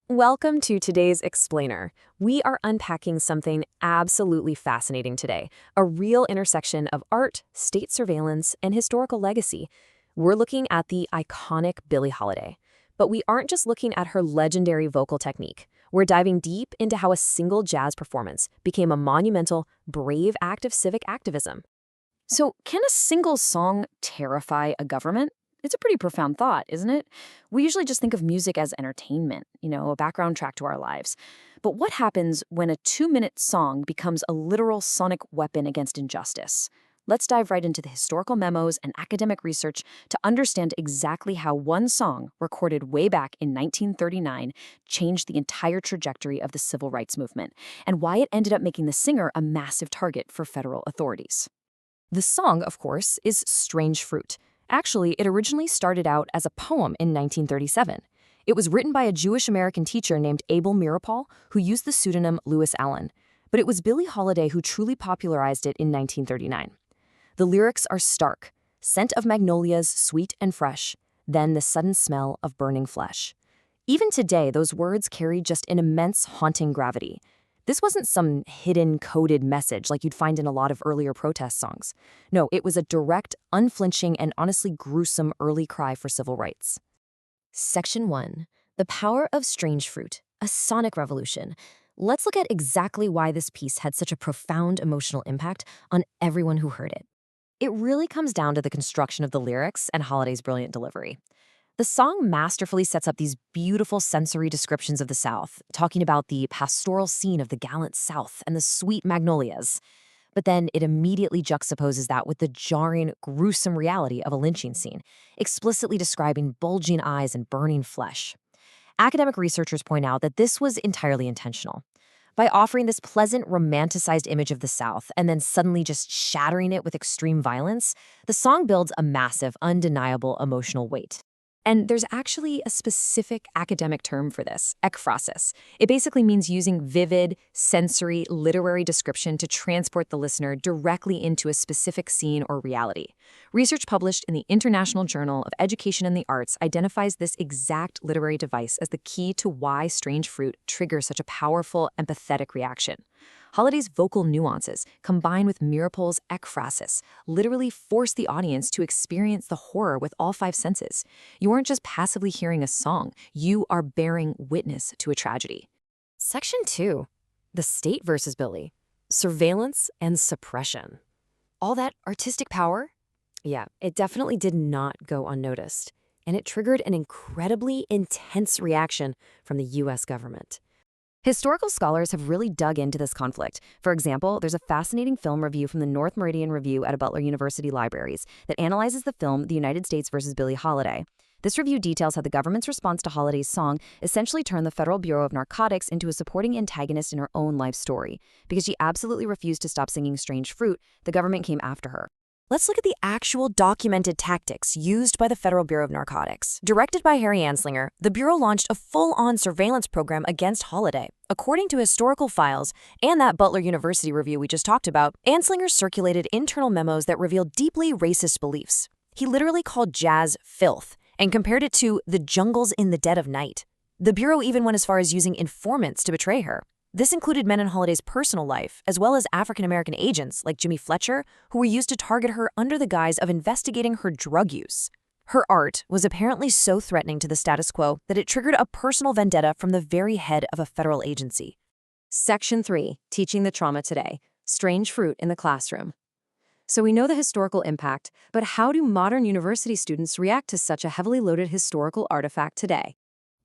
Welcome to today's Explainer. We are unpacking something absolutely fascinating today, a real intersection of art, state surveillance, and historical legacy. We're looking at the iconic Billie Holiday. But we aren't just looking at her legendary vocal technique. We're diving deep into how a single jazz performance became a monumental, brave act of civic activism. So, can a single song terrify a government? It's a pretty profound thought, isn't it? We usually just think of music as entertainment, a background track to our lives. But what happens when a 2-minute song becomes a literal sonic weapon against injustice? Let's dive right into the historical memos and academic research to understand exactly how one song, recorded way back in 1939, changed the entire trajectory of the civil rights movement, and why it ended up making the singer a massive target for federal authorities. The song, of course, is Strange Fruit. Actually, it originally started out as a poem in 1937. It was written by a Jewish-American teacher named Abel Meeropol, who used the pseudonym Lewis Allen. But it was Billie Holiday who truly popularized it in 1939. The lyrics are stark: scent of magnolias, sweet and fresh, then the sudden smell of burning flesh. Even today, those words carry just an immense, haunting gravity. This wasn't some hidden, coded message like you'd find in a lot of earlier protest songs. No, it was a direct, unflinching, and honestly gruesome early cry for civil rights. Section 1. The Power of Strange Fruit, a Sonic Revolution. Let's look at exactly why this piece had such a profound emotional impact on everyone who heard it. It really comes down to the construction of the lyrics and Holiday's brilliant delivery. The song masterfully sets up these beautiful sensory descriptions of the South, talking about the pastoral scene of the gallant South and the sweet magnolias. But then it immediately juxtaposes that with the jarring, gruesome reality of a lynching scene, explicitly describing bulging eyes and burning flesh. Academic researchers point out that this was entirely intentional. By offering this pleasant, romanticized image of the South and then suddenly just shattering it with extreme violence, the song builds a massive, undeniable emotional weight. And there's actually a specific academic term for this, ekphrasis. It basically means using vivid, sensory, literary description to transport the listener directly into a specific scene or reality. Research published in the International Journal of Education and the Arts identifies this exact literary device as the key to why Strange Fruit triggers such a powerful, empathetic reaction. Holiday's vocal nuances, combined with Meeropol's ekphrasis, literally force the audience to experience the horror with all 5 senses. You aren't just passively hearing a song, you are bearing witness to a tragedy. Section 2. The State versus Billie. Surveillance and suppression. All that artistic power? Yeah, it definitely did not go unnoticed. And it triggered an incredibly intense reaction from the U.S. government. Historical scholars have really dug into this conflict. For example, there's a fascinating film review from the North Meridian Review at Butler University Libraries that analyzes the film The United States versus Billie Holiday. This review details how the government's response to Holiday's song essentially turned the Federal Bureau of Narcotics into a supporting antagonist in her own life story. Because she absolutely refused to stop singing Strange Fruit, the government came after her. Let's look at the actual documented tactics used by the Federal Bureau of Narcotics. Directed by Harry Anslinger, the Bureau launched a full-on surveillance program against Holiday. According to historical files and that Butler University review we just talked about, Anslinger circulated internal memos that revealed deeply racist beliefs. He literally called jazz filth and compared it to the jungles in the dead of night. The Bureau even went as far as using informants to betray her. This included men in Holiday's personal life, as well as African-American agents like Jimmy Fletcher, who were used to target her under the guise of investigating her drug use. Her art was apparently so threatening to the status quo that it triggered a personal vendetta from the very head of a federal agency. Section 3. Teaching the Trauma Today. Strange Fruit in the Classroom. So we know the historical impact, but how do modern university students react to such a heavily loaded historical artifact today?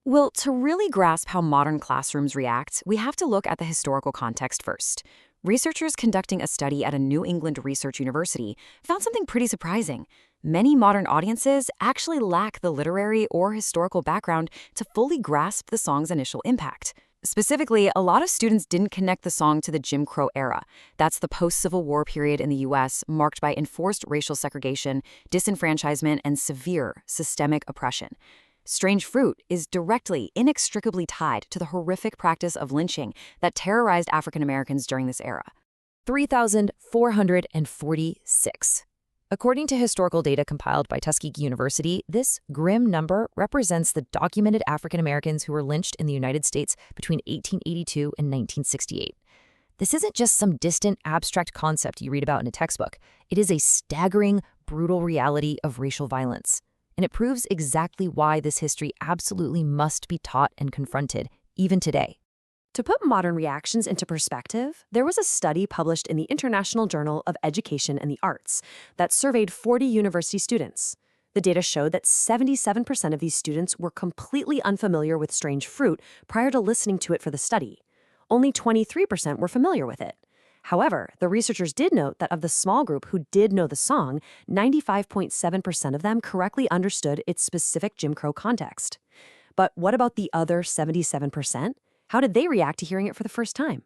Well, to really grasp how modern classrooms react, we have to look at the historical context first. Researchers conducting a study at a New England research university found something pretty surprising. Many modern audiences actually lack the literary or historical background to fully grasp the song's initial impact. Specifically, a lot of students didn't connect the song to the Jim Crow era. That's the post-Civil War period in the U.S., marked by enforced racial segregation, disenfranchisement, and severe systemic oppression. Strange Fruit is directly, inextricably tied to the horrific practice of lynching that terrorized African Americans during this era. 3,446. According to historical data compiled by Tuskegee University, this grim number represents the documented African Americans who were lynched in the United States between 1882 and 1968. This isn't just some distant, abstract concept you read about in a textbook. It is a staggering, brutal reality of racial violence. And it proves exactly why this history absolutely must be taught and confronted, even today. To put modern reactions into perspective, there was a study published in the International Journal of Education and the Arts that surveyed 40 university students. The data showed that 77% of these students were completely unfamiliar with Strange Fruit prior to listening to it for the study. Only 23% were familiar with it. However, the researchers did note that of the small group who did know the song, 95.7% of them correctly understood its specific Jim Crow context. But what about the other 77%? How did they react to hearing it for the first time?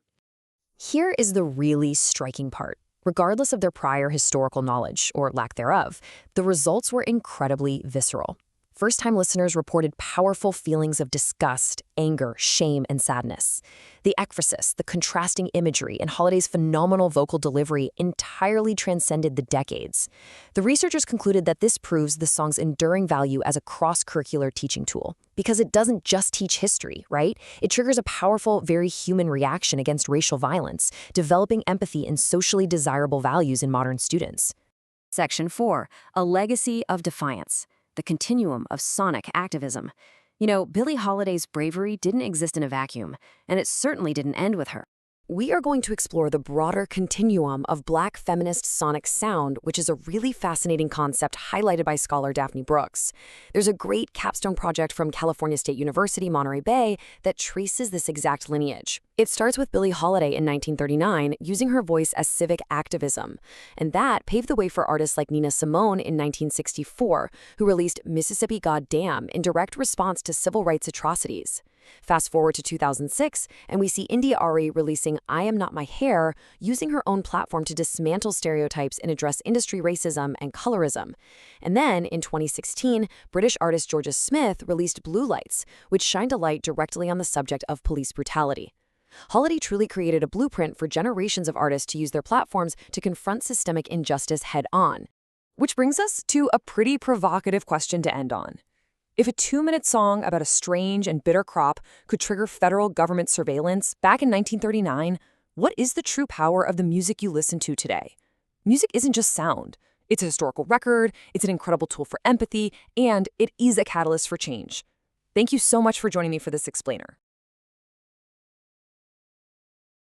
Here is the really striking part. Regardless of their prior historical knowledge, or lack thereof, the results were incredibly visceral. First-time listeners reported powerful feelings of disgust, anger, shame, and sadness. The ekphrasis, the contrasting imagery, and Holiday's phenomenal vocal delivery entirely transcended the decades. The researchers concluded that this proves the song's enduring value as a cross-curricular teaching tool, because it doesn't just teach history, right? It triggers a powerful, very human reaction against racial violence, developing empathy and socially desirable values in modern students. Section 4, A Legacy of Defiance. The continuum of sonic activism. You know, Billie Holiday's bravery didn't exist in a vacuum, and it certainly didn't end with her. We are going to explore the broader continuum of Black feminist sonic sound, which is a really fascinating concept highlighted by scholar Daphne Brooks. There's a great capstone project from California State University, Monterey Bay, that traces this exact lineage. It starts with Billie Holiday in 1939, using her voice as civic activism. And that paved the way for artists like Nina Simone in 1964, who released Mississippi Goddamn in direct response to civil rights atrocities. Fast forward to 2006, and we see India Ari releasing I Am Not My Hair, using her own platform to dismantle stereotypes and address industry racism and colorism. And then, in 2016, British artist Georgia Smith released Blue Lights, which shined a light directly on the subject of police brutality. Holiday truly created a blueprint for generations of artists to use their platforms to confront systemic injustice head-on. Which brings us to a pretty provocative question to end on. If a 2-minute song about a strange and bitter crop could trigger federal government surveillance back in 1939, what is the true power of the music you listen to today? Music isn't just sound. It's a historical record, it's an incredible tool for empathy, and it is a catalyst for change. Thank you so much for joining me for this explainer.